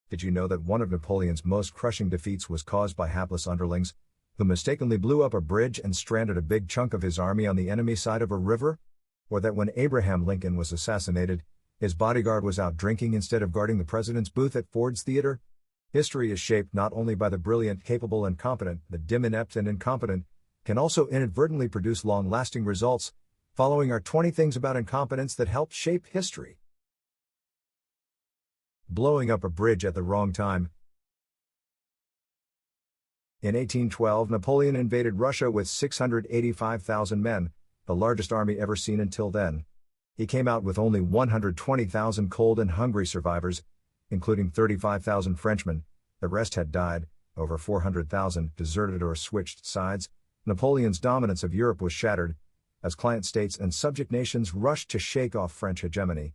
Did you know that one of Napoleon's most crushing defeats was caused by hapless underlings, who mistakenly blew up a bridge and stranded a big chunk of his army on the enemy side of a river? Or that when Abraham Lincoln was assassinated, his bodyguard was out drinking instead of guarding the president's booth at Ford's Theater? History is shaped not only by the brilliant, capable, and competent, the dim, inept, and incompetent, can also inadvertently produce long-lasting results. Following are 20 things about incompetence that helped shape history. Blowing up a bridge at the wrong time. In 1812, Napoleon invaded Russia with 685,000 men, the largest army ever seen until then. He came out with only 120,000 cold and hungry survivors, including 35,000 Frenchmen. The rest had died, over 400,000 deserted or switched sides. Napoleon's dominance of Europe was shattered, as client states and subject nations rushed to shake off French hegemony.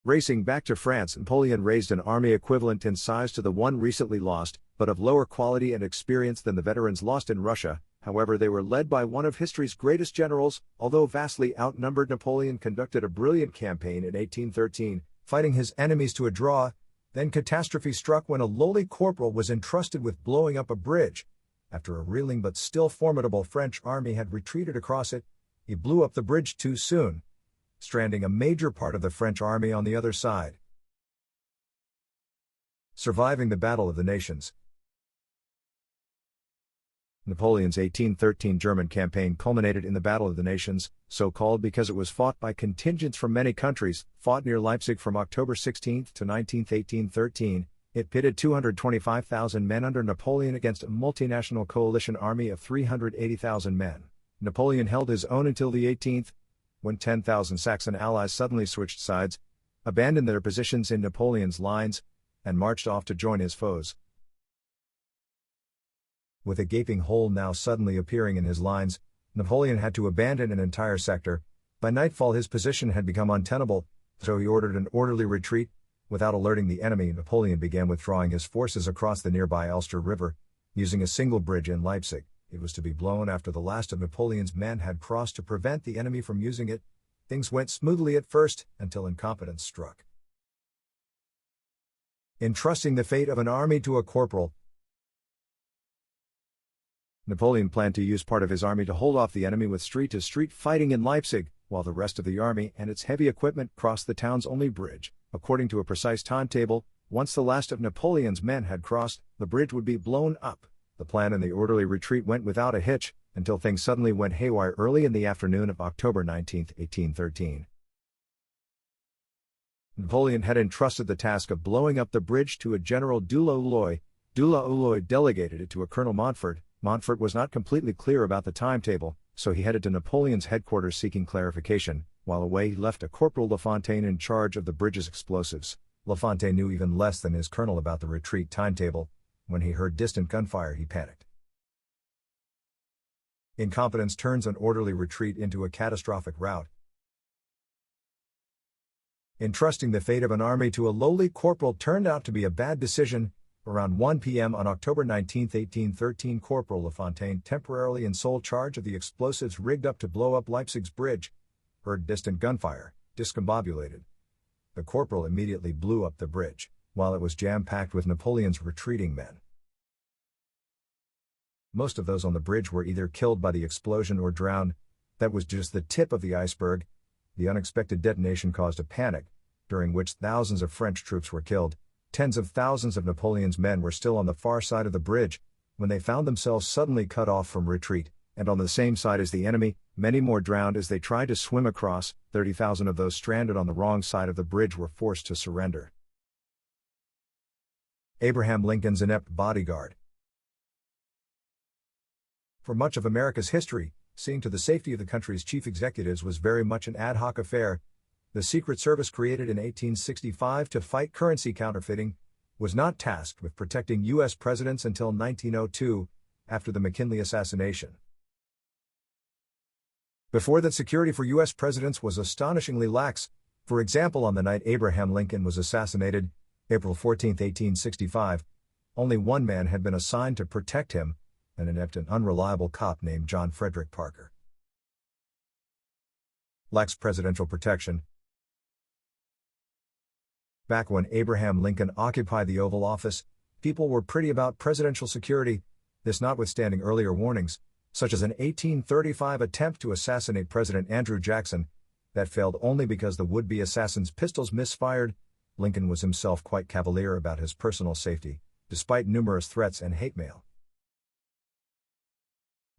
Racing back to France, Napoleon raised an army equivalent in size to the one recently lost, but of lower quality and experience than the veterans lost in Russia. However, they were led by one of history's greatest generals. Although vastly outnumbered, Napoleon conducted a brilliant campaign in 1813, fighting his enemies to a draw. Then catastrophe struck when a lowly corporal was entrusted with blowing up a bridge. After a reeling but still formidable French army had retreated across it, he blew up the bridge too soon, stranding a major part of the French army on the other side. Surviving the Battle of the Nations. Napoleon's 1813 German campaign culminated in the Battle of the Nations, so called because it was fought by contingents from many countries. Fought near Leipzig from October 16 to 19, 1813, it pitted 225,000 men under Napoleon against a multinational coalition army of 380,000 men. Napoleon held his own until the 18th, when 10,000 Saxon allies suddenly switched sides, abandoned their positions in Napoleon's lines, and marched off to join his foes. With a gaping hole now suddenly appearing in his lines, Napoleon had to abandon an entire sector. By nightfall his position had become untenable, so he ordered an orderly retreat. Without alerting the enemy, Napoleon began withdrawing his forces across the nearby Ulster River, using a single bridge in Leipzig. It was to be blown after the last of Napoleon's men had crossed to prevent the enemy from using it. Things went smoothly at first, until incompetence struck. Entrusting the fate of an army to a corporal. Napoleon planned to use part of his army to hold off the enemy with street-to-street fighting in Leipzig, while the rest of the army and its heavy equipment crossed the town's only bridge. According to a precise timetable, once the last of Napoleon's men had crossed, the bridge would be blown up. The plan and the orderly retreat went without a hitch, until things suddenly went haywire early in the afternoon of October 19, 1813. Napoleon had entrusted the task of blowing up the bridge to a General de Lauloy. De Lauloy delegated it to a Colonel Montfort. Montfort was not completely clear about the timetable, so he headed to Napoleon's headquarters seeking clarification. While away, he left a Corporal Lafontaine in charge of the bridge's explosives. Lafontaine knew even less than his colonel about the retreat timetable. When he heard distant gunfire, he panicked. Incompetence turns an orderly retreat into a catastrophic rout. Entrusting the fate of an army to a lowly corporal turned out to be a bad decision. Around 1 p.m. on October 19, 1813, Corporal Lafontaine, temporarily in sole charge of the explosives rigged up to blow up Leipzig's bridge, heard distant gunfire, discombobulated. The corporal immediately blew up the bridge, while it was jam-packed with Napoleon's retreating men. Most of those on the bridge were either killed by the explosion or drowned. That was just the tip of the iceberg. The unexpected detonation caused a panic, during which thousands of French troops were killed. Tens of thousands of Napoleon's men were still on the far side of the bridge, when they found themselves suddenly cut off from retreat, and on the same side as the enemy. Many more drowned as they tried to swim across. 30,000 of those stranded on the wrong side of the bridge were forced to surrender. Abraham Lincoln's inept bodyguard. For much of America's history, seeing to the safety of the country's chief executives was very much an ad hoc affair. The Secret Service, created in 1865 to fight currency counterfeiting, was not tasked with protecting U.S. presidents until 1902, after the McKinley assassination. Before that, security for U.S. presidents was astonishingly lax. For example, on the night Abraham Lincoln was assassinated, April 14, 1865, only one man had been assigned to protect him, an inept and unreliable cop named John Frederick Parker. Lax presidential protection. Back when Abraham Lincoln occupied the Oval Office, people were pretty about presidential security, this notwithstanding earlier warnings, such as an 1835 attempt to assassinate President Andrew Jackson, that failed only because the would-be assassin's pistols misfired. Lincoln was himself quite cavalier about his personal safety, despite numerous threats and hate mail.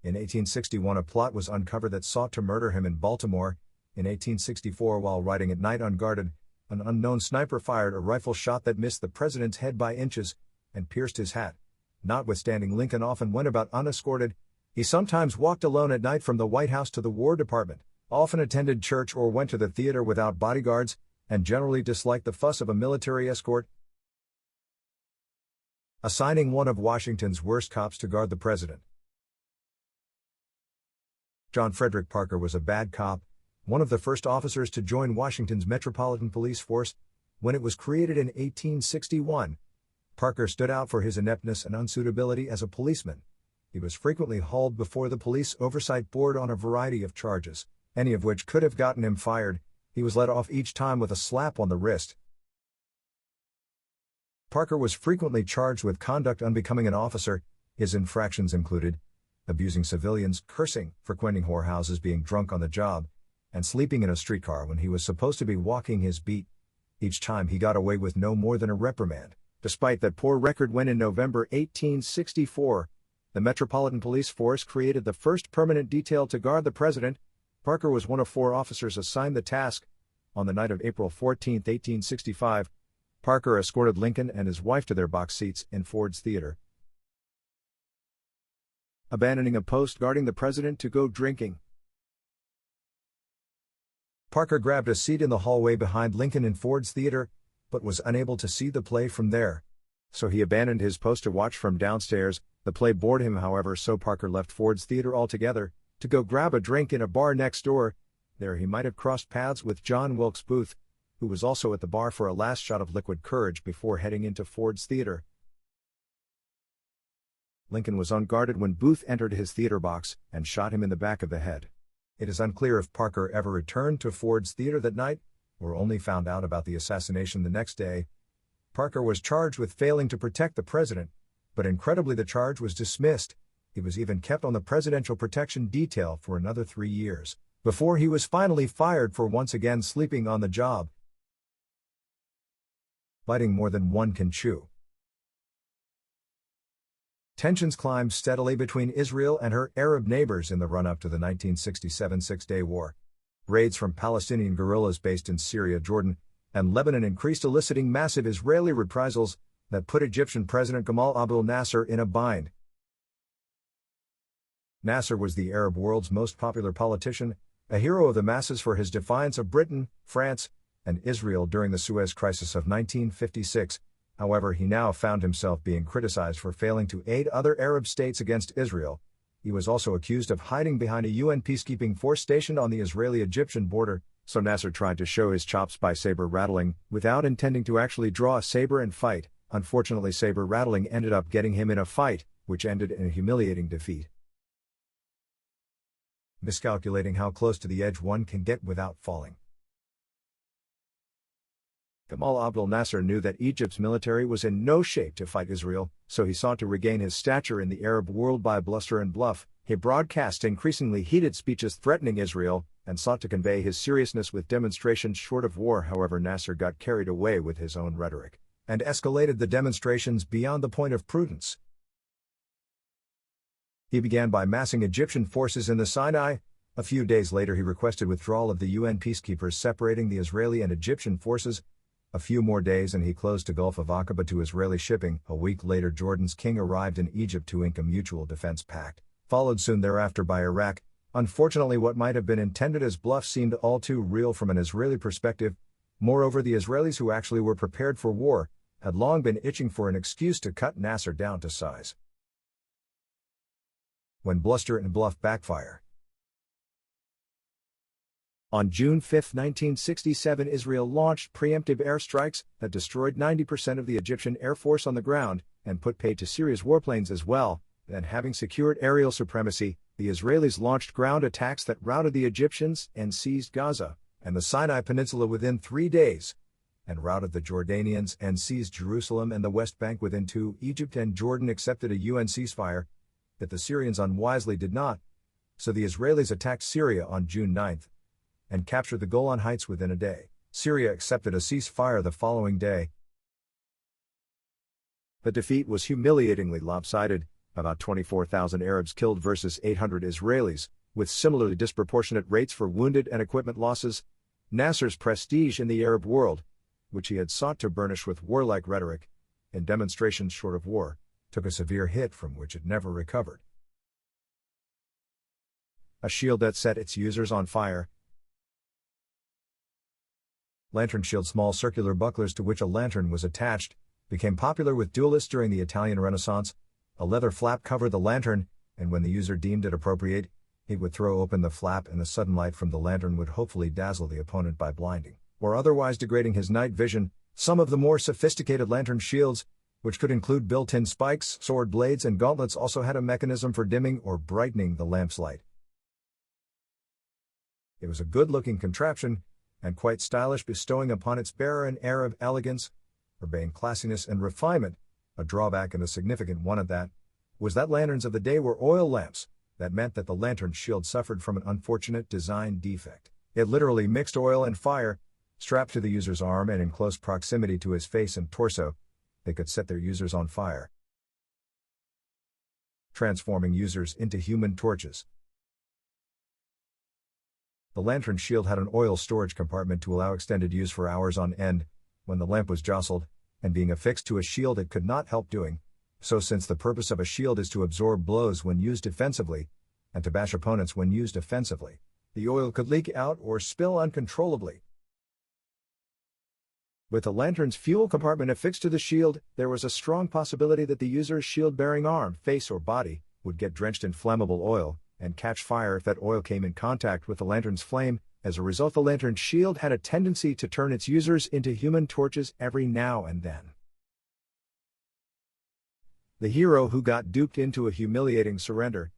In 1861 a plot was uncovered that sought to murder him in Baltimore. In 1864, while riding at night unguarded, an unknown sniper fired a rifle shot that missed the president's head by inches and pierced his hat. Notwithstanding Lincoln often went about unescorted, he sometimes walked alone at night from the White House to the War Department, often attended church or went to the theater without bodyguards, and generally disliked the fuss of a military escort. Assigning one of Washington's worst cops to guard the president. John Frederick Parker was a bad cop, one of the first officers to join Washington's Metropolitan Police Force. When it was created in 1861, Parker stood out for his ineptness and unsuitability as a policeman. He was frequently hauled before the Police Oversight Board on a variety of charges, any of which could have gotten him fired. He was let off each time with a slap on the wrist. Parker was frequently charged with conduct unbecoming an officer. His infractions included abusing civilians, cursing, frequenting whorehouses, being drunk on the job, and sleeping in a streetcar when he was supposed to be walking his beat. Each time he got away with no more than a reprimand. Despite that poor record, when in November 1864, the Metropolitan Police Force created the first permanent detail to guard the president, Parker was one of 4 officers assigned the task. On the night of April 14, 1865, Parker escorted Lincoln and his wife to their box seats in Ford's Theater. Abandoning a post guarding the president to go drinking. Parker grabbed a seat in the hallway behind Lincoln in Ford's Theater, but was unable to see the play from there. So he abandoned his post to watch from downstairs. The play bored him, however, so Parker left Ford's Theater altogether, to go grab a drink in a bar next door. There he might have crossed paths with John Wilkes Booth, who was also at the bar for a last shot of liquid courage before heading into Ford's Theater. Lincoln was unguarded when Booth entered his theater box and shot him in the back of the head. It is unclear if Parker ever returned to Ford's Theater that night, or only found out about the assassination the next day. Parker was charged with failing to protect the president, but incredibly the charge was dismissed. He was even kept on the Presidential Protection Detail for another 3 years, before he was finally fired for once again sleeping on the job. Biting more than one can chew. Tensions climbed steadily between Israel and her Arab neighbors in the run-up to the 1967 Six-Day War. Raids from Palestinian guerrillas based in Syria, Jordan, and Lebanon increased, eliciting massive Israeli reprisals that put Egyptian President Gamal Abdel Nasser in a bind. Nasser was the Arab world's most popular politician, a hero of the masses for his defiance of Britain, France, and Israel during the Suez Crisis of 1956. However, he now found himself being criticized for failing to aid other Arab states against Israel. He was also accused of hiding behind a UN peacekeeping force stationed on the Israeli-Egyptian border, so Nasser tried to show his chops by saber rattling, without intending to actually draw a saber and fight. Unfortunately, saber rattling ended up getting him in a fight, which ended in a humiliating defeat. Miscalculating how close to the edge one can get without falling. Gamal Abdel Nasser knew that Egypt's military was in no shape to fight Israel, so he sought to regain his stature in the Arab world by bluster and bluff. He broadcast increasingly heated speeches threatening Israel, and sought to convey his seriousness with demonstrations short of war. However, Nasser got carried away with his own rhetoric, and escalated the demonstrations beyond the point of prudence. He began by massing Egyptian forces in the Sinai. A few days later he requested withdrawal of the UN peacekeepers separating the Israeli and Egyptian forces. A few more days and he closed the Gulf of Aqaba to Israeli shipping. A week later Jordan's king arrived in Egypt to ink a mutual defense pact, followed soon thereafter by Iraq. Unfortunately, what might have been intended as bluff seemed all too real from an Israeli perspective. Moreover, the Israelis, who actually were prepared for war, had long been itching for an excuse to cut Nasser down to size. When bluster and bluff backfire. On June 5, 1967, Israel launched preemptive airstrikes that destroyed 90% of the Egyptian Air Force on the ground, and put paid to Syria's warplanes as well. Then, having secured aerial supremacy, the Israelis launched ground attacks that routed the Egyptians and seized Gaza and the Sinai Peninsula within 3 days. and routed the Jordanians and seized Jerusalem and the West Bank within two. Egypt and Jordan accepted a UN ceasefire, but the Syrians unwisely did not, so the Israelis attacked Syria on June 9 and captured the Golan Heights within a day. Syria accepted a ceasefire the following day. The defeat was humiliatingly lopsided, about 24,000 Arabs killed versus 800 Israelis, with similarly disproportionate rates for wounded and equipment losses. Nasser's prestige in the Arab world, which he had sought to burnish with warlike rhetoric, in demonstrations short of war, took a severe hit from which it never recovered. A shield that set its users on fire. Lantern shield, small circular bucklers to which a lantern was attached, became popular with duelists during the Italian Renaissance. A leather flap covered the lantern, and when the user deemed it appropriate, he would throw open the flap and the sudden light from the lantern would hopefully dazzle the opponent by blinding, or otherwise degrading his night vision. Some of the more sophisticated lantern shields, which could include built-in spikes, sword blades and gauntlets, also had a mechanism for dimming or brightening the lamp's light. It was a good-looking contraption, and quite stylish, bestowing upon its bearer an air of elegance, urbane classiness and refinement. A drawback, and a significant one at that, was that lanterns of the day were oil lamps. That meant that the lantern shield suffered from an unfortunate design defect. It literally mixed oil and fire. Strapped to the user's arm and in close proximity to his face and torso, they could set their users on fire, transforming users into human torches. The lantern shield had an oil storage compartment to allow extended use for hours on end. When the lamp was jostled, and being affixed to a shield, it could not help doing so, since the purpose of a shield is to absorb blows when used defensively, and to bash opponents when used offensively. The oil could leak out or spill uncontrollably. With the lantern's fuel compartment affixed to the shield, there was a strong possibility that the user's shield-bearing arm, face or body, would get drenched in flammable oil, and catch fire if that oil came in contact with the lantern's flame. As a result, the lantern shield had a tendency to turn its users into human torches every now and then. The hero who got duped into a humiliating surrender.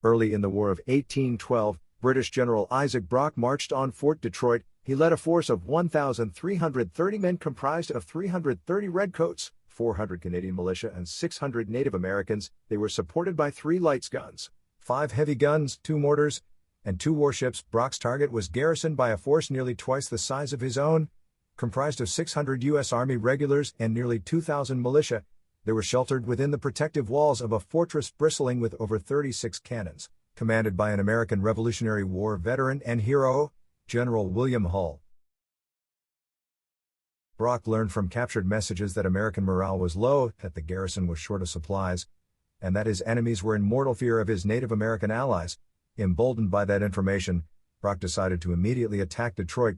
Early in the War of 1812, British General Isaac Brock marched on Fort Detroit. He led a force of 1,330 men comprised of 330 Redcoats, 400 Canadian militia and 600 Native Americans. They were supported by 3 light guns, 5 heavy guns, 2 mortars, and 2 warships. Brock's target was garrisoned by a force nearly twice the size of his own, comprised of 600 U.S. Army regulars and nearly 2,000 militia. They were sheltered within the protective walls of a fortress bristling with over 36 cannons, commanded by an American Revolutionary War veteran and hero, General William Hull. Brock learned from captured messages that American morale was low, that the garrison was short of supplies, and that his enemies were in mortal fear of his Native American allies. Emboldened by that information, Brock decided to immediately attack Detroit,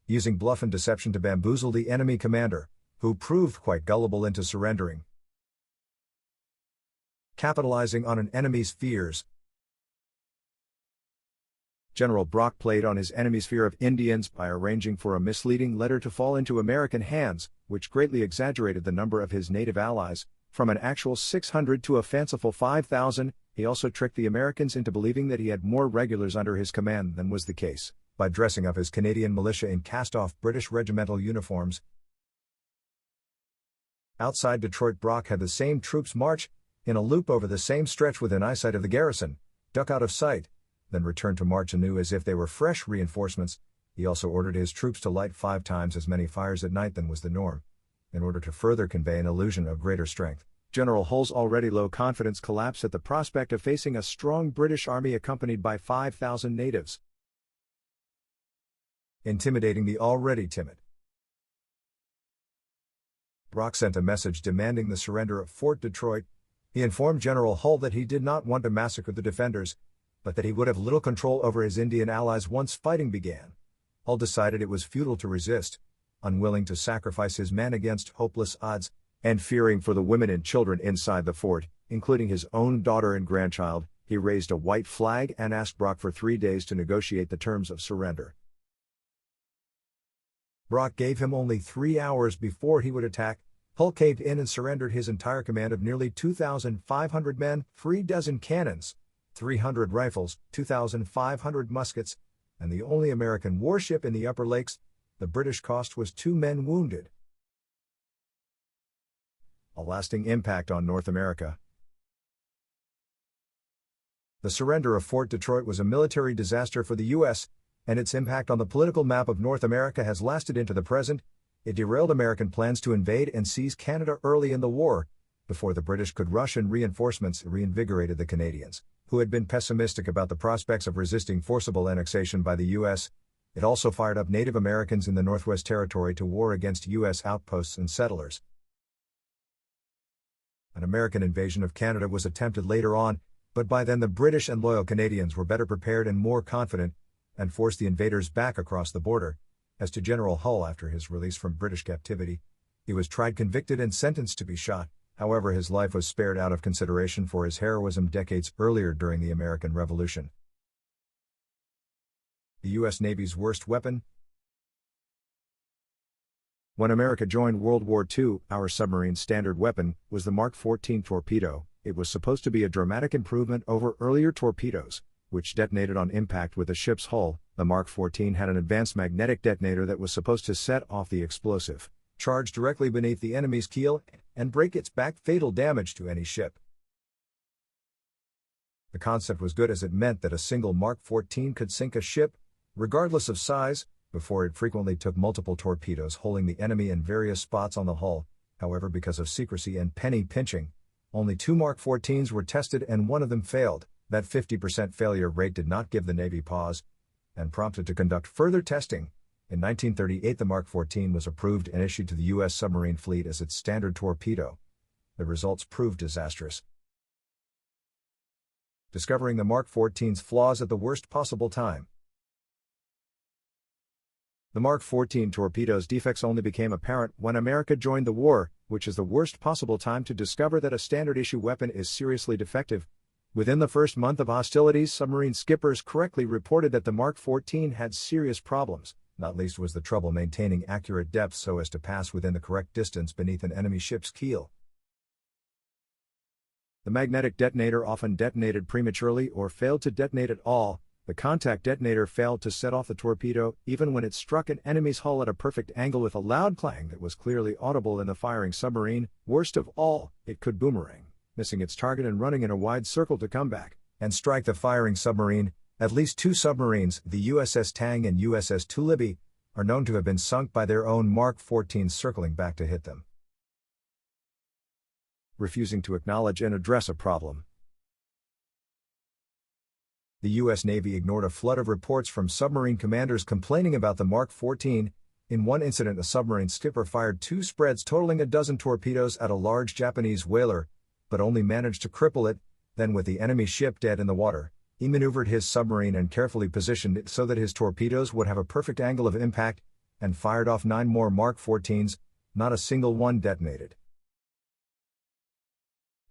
using bluff and deception to bamboozle the enemy commander, who proved quite gullible into surrendering. Capitalizing on an enemy's fears. General Brock played on his enemy's fear of Indians by arranging for a misleading letter to fall into American hands, which greatly exaggerated the number of his native allies, from an actual 600 to a fanciful 5,000. He also tricked the Americans into believing that he had more regulars under his command than was the case, by dressing up his Canadian militia in cast-off British regimental uniforms. Outside Detroit, Brock had the same troops march in a loop over the same stretch within eyesight of the garrison, duck out of sight, then return to march anew as if they were fresh reinforcements. He also ordered his troops to light 5 times as many fires at night than was the norm, in order to further convey an illusion of greater strength. General Hull's already low confidence collapsed at the prospect of facing a strong British army accompanied by 5,000 natives. Intimidating the already timid. Brock sent a message demanding the surrender of Fort Detroit. He informed General Hull that he did not want to massacre the defenders, but that he would have little control over his Indian allies once fighting began. Hull decided it was futile to resist, unwilling to sacrifice his men against hopeless odds, and fearing for the women and children inside the fort, including his own daughter and grandchild. He raised a white flag and asked Brock for 3 days to negotiate the terms of surrender. Brock gave him only 3 hours before he would attack. Hull caved in and surrendered his entire command of nearly 2,500 men, 3 dozen cannons, 300 rifles, 2,500 muskets, and the only American warship in the Upper Lakes. The British cost was 2 men wounded. A lasting impact on North America. The surrender of Fort Detroit was a military disaster for the U.S., and its impact on the political map of North America has lasted into the present. It derailed American plans to invade and seize Canada early in the war. Before the British could rush in reinforcements, it reinvigorated the Canadians, who had been pessimistic about the prospects of resisting forcible annexation by the U.S. It also fired up Native Americans in the Northwest Territory to war against U.S. outposts and settlers. An American invasion of Canada was attempted later on, but by then the British and loyal Canadians were better prepared and more confident, and forced the invaders back across the border. As to General Hull after his release from British captivity, he was tried, convicted, and sentenced to be shot. However, his life was spared out of consideration for his heroism decades earlier during the American Revolution. The U.S. Navy's worst weapon. When America joined World War II, our submarine's standard weapon was the Mark 14 torpedo. It was supposed to be a dramatic improvement over earlier torpedoes, which detonated on impact with a ship's hull. The Mark 14 had an advanced magnetic detonator that was supposed to set off the explosive charge directly beneath the enemy's keel and break its back, fatal damage to any ship. The concept was good as it meant that a single Mark 14 could sink a ship, regardless of size. Before, it frequently took multiple torpedoes holing the enemy in various spots on the hull. However, because of secrecy and penny pinching, only 2 Mark 14s were tested and one of them failed. That 50% failure rate did not give the Navy pause, and prompted to conduct further testing. In 1938, the Mark 14 was approved and issued to the U.S. submarine fleet as its standard torpedo. The results proved disastrous. Discovering the Mark 14's flaws at the worst possible time. The Mark 14 torpedo's defects only became apparent when America joined the war, which is the worst possible time to discover that a standard-issue weapon is seriously defective. Within the first month of hostilities, submarine skippers correctly reported that the Mark 14 had serious problems. Not least was the trouble maintaining accurate depth so as to pass within the correct distance beneath an enemy ship's keel. The magnetic detonator often detonated prematurely or failed to detonate at all. The contact detonator failed to set off the torpedo, even when it struck an enemy's hull at a perfect angle with a loud clang that was clearly audible in the firing submarine. Worst of all, it could boomerang, missing its target and running in a wide circle to come back and strike the firing submarine. At least 2 submarines, the USS Tang and USS Tulibi, are known to have been sunk by their own Mark 14s circling back to hit them. Refusing to acknowledge and address a problem. The U.S. Navy ignored a flood of reports from submarine commanders complaining about the Mark 14. In one incident, a submarine skipper fired 2 spreads totaling a dozen torpedoes at a large Japanese whaler, but only managed to cripple it. Then, with the enemy ship dead in the water, he maneuvered his submarine and carefully positioned it so that his torpedoes would have a perfect angle of impact, and fired off 9 more Mark 14s. Not a single one detonated.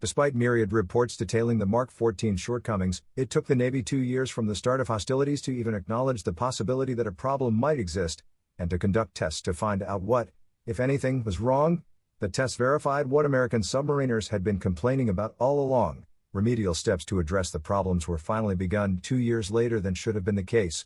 Despite myriad reports detailing the Mark 14 shortcomings, it took the Navy 2 years from the start of hostilities to even acknowledge the possibility that a problem might exist, and to conduct tests to find out what, if anything, was wrong. The tests verified what American submariners had been complaining about all along. Remedial steps to address the problems were finally begun 2 years later than should have been the case.